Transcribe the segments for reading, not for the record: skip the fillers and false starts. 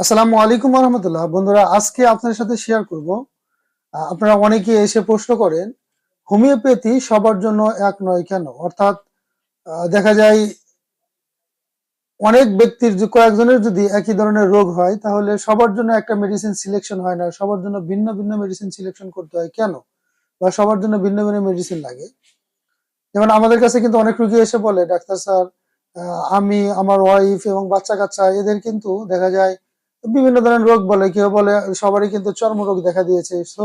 আসসালামু আলাইকুম রহমতুল্লাহ। বন্ধুরা, আজকে আপনাদের সাথে শেয়ার করব। আপনারা অনেকে এসে প্রশ্ন করেন, হোমিওপ্যাথি সবার জন্য এক নয় কেন? অর্থাৎ দেখা যায় অনেক ব্যক্তির কয়েকজনের যদি একই ধরনের রোগ হয়, তাহলে সবার জন্য একটা মেডিসিন সিলেকশন হয় না, সবার জন্য ভিন্ন ভিন্ন মেডিসিন সিলেকশন করতে হয় কেন, বা সবার জন্য ভিন্ন ভিন্ন মেডিসিন লাগে। যেমন আমাদের কাছে কিন্তু অনেক রোগী এসে বলে, ডাক্তার স্যার, আমি, আমার ওয়াইফ এবং বাচ্চা কাচ্চা এদের কিন্তু দেখা যায় বিভিন্ন ধরনের রোগ বলে, কেউ বলে সবারই কিন্তু চর্মরোগ দেখা দিয়েছে, সো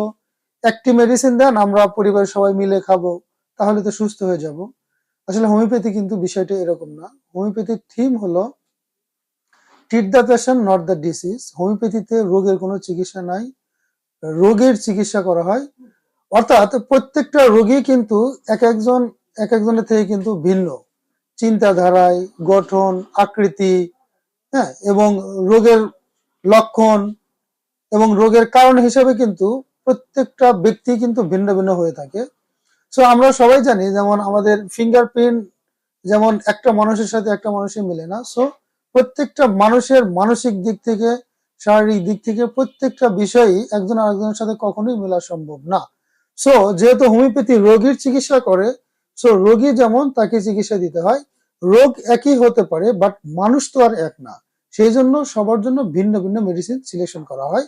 একটি মেডিসিন দেন, আমরা পরিবারের সবাই মিলে খাবো, তাহলে তো সুস্থ হয়ে যাব। আসলে হোমিওপ্যাথি কিন্তু বিষয়টা এরকম না। হোমিওপ্যাথির থিম হলো treat the patient not the disease. হোমিওপ্যাথিতে রোগের কোনো চিকিৎসা নাই, রোগের চিকিৎসা করা হয়। অর্থাৎ প্রত্যেকটা রোগী কিন্তু এক একজনের থেকে কিন্তু ভিন্ন চিন্তাধারায়, গঠন, আকৃতি, হ্যাঁ, এবং রোগের লক্ষণ এবং রোগের কারণ হিসেবে কিন্তু প্রত্যেকটা ব্যক্তি কিন্তু ভিন্ন ভিন্ন হয়ে থাকে। সো আমরা সবাই জানি, যেমন আমাদের ফিঙ্গারপ্রিন্ট যেমন একটা মানুষের সাথে একটা মানুষের মিলে না, সো প্রত্যেকটা মানুষের মানসিক দিক থেকে, শারীরিক দিক থেকে প্রত্যেকটা বিষয়ই একজন আরেকজনের সাথে কখনোই মেলা সম্ভব না। সো যেহেতু হোমিওপ্যাথি রোগীর চিকিৎসা করে, সো রোগী যেমন তাকে চিকিৎসা দিতে হয়। রোগ একই হতে পারে, বাট মানুষ তো আর এক না, সেই জন্য সবার জন্য ভিন্ন ভিন্ন মেডিসিন সিলেকশন করা হয়।